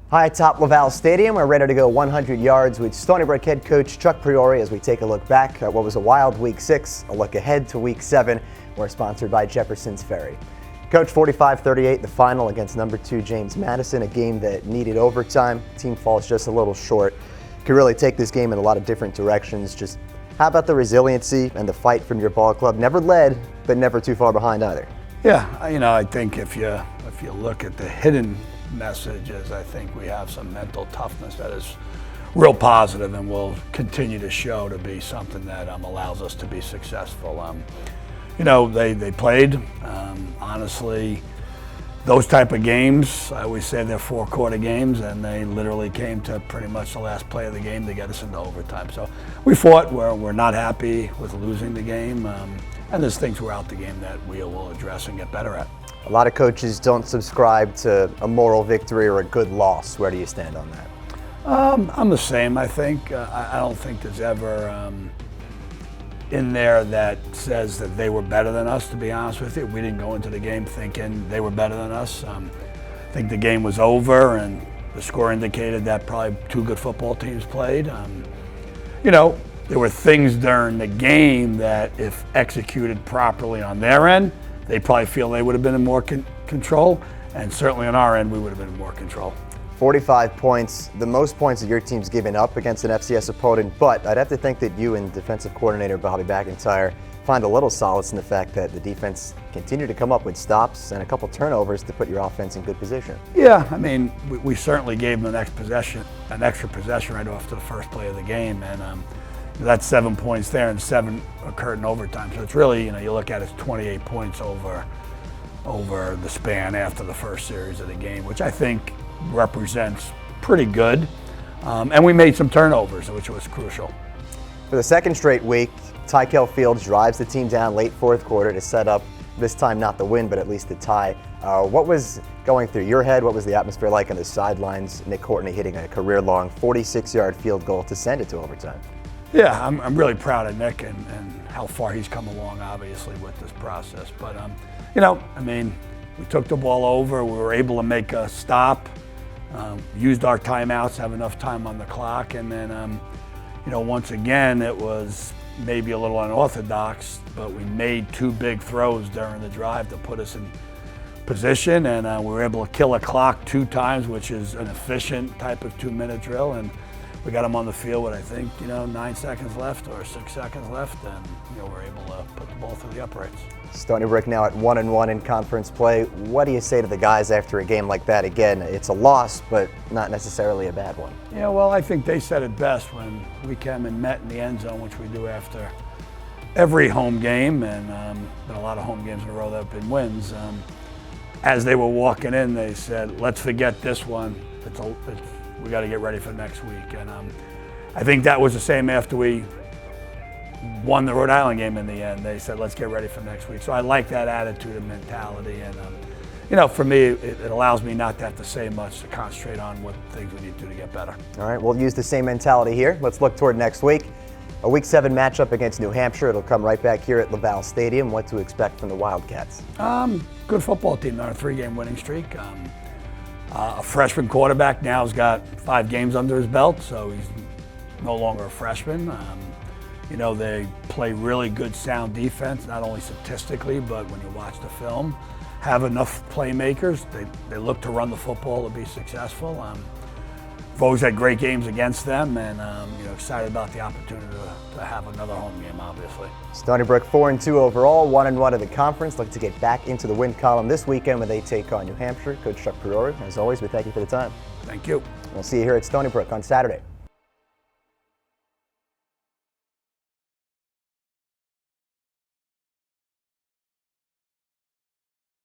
Hi, atop Laval Stadium. We're ready to go 100 yards with Stony Brook head coach Chuck Priore as we take a look back at what was a wild Week 6, a look ahead to Week 7. We're sponsored by Jefferson's Ferry. Coach, 45-38, the final against number 2 James Madison, a game that needed overtime. Team falls just a little short. Could really take this game in a lot of different directions. Just how about the resiliency and the fight from your ball club? Never led, but never too far behind either. Yeah, I think if you look at the hidden messages, I think we have some mental toughness that is real positive and will continue to show to be something that allows us to be successful. They played, honestly, those type of games, I always say they're 4-quarter games, and they literally came to pretty much the last play of the game to get us into overtime. So we fought. We're not happy with losing the game, and there's things throughout the game that we will address and get better at. A lot of coaches don't subscribe to a moral victory or a good loss. Where do you stand on that? I'm the same, I think. I don't think there's ever in there that says that they were better than us, to be honest with you. We didn't go into the game thinking they were better than us. I think the game was over and the score indicated that probably 2 good football teams played. There were things during the game that if executed properly on their end, they probably feel they would have been in more control, and certainly on our end, we would have been in more control. 45 points, the most points that your team's given up against an FCS opponent, but I'd have to think that you and defensive coordinator Bobby McIntyre find a little solace in the fact that the defense continued to come up with stops and a couple turnovers to put your offense in good position. Yeah, we certainly gave them an extra possession right off to the first play of the game, and that's 7 points there, and 7 occurred in overtime. So it's really, you look at it, it's 28 points over the span after the first series of the game, which I think represents pretty good. And we made some turnovers, which was crucial. For the second straight week, Tykel Fields drives the team down late fourth quarter to set up, this time not the win, but at least the tie. What was going through your head? What was the atmosphere like on the sidelines? Nick Courtney hitting a career-long 46-yard field goal to send it to overtime. Yeah, I'm really proud of Nick and how far he's come along, obviously, with this process. But, we took the ball over. We were able to make a stop, used our timeouts, have enough time on the clock. And then, once again, it was maybe a little unorthodox, but we made 2 big throws during the drive to put us in position. And we were able to kill a clock 2 times, which is an efficient type of 2-minute drill. And we got them on the field with, I think, 9 seconds left or 6 seconds left, and we're able to put the ball through the uprights. Stony Brook now at 1-1 in conference play. What do you say to the guys after a game like that? Again, it's a loss, but not necessarily a bad one. Yeah, well, I think they said it best when we came and met in the end zone, which we do after every home game, and been a lot of home games in a row that have been wins. As they were walking in, they said, "Let's forget this one. We got to get ready for next week." And I think that was the same after we won the Rhode Island game in the end. They said, "Let's get ready for next week." So I like that attitude and mentality. And, for me, it allows me not to have to say much, to concentrate on what things we need to do to get better. All right, we'll use the same mentality here. Let's look toward next week. A Week 7 matchup against New Hampshire. It'll come right back here at Laval Stadium. What to expect from the Wildcats? Good football team. They're on a 3-game winning streak. A freshman quarterback now has got 5 games under his belt, so he's no longer a freshman. They play really good, sound defense, not only statistically, but when you watch the film, have enough playmakers. They look to run the football to be successful. We've always had great games against them, and excited about the opportunity to have another home game, obviously. Stony Brook 4-2 overall, 1-1 in the conference. Look to get back into the win column this weekend when they take on New Hampshire. Coach Chuck Priore, as always, we thank you for the time. Thank you. We'll see you here at Stony Brook on Saturday.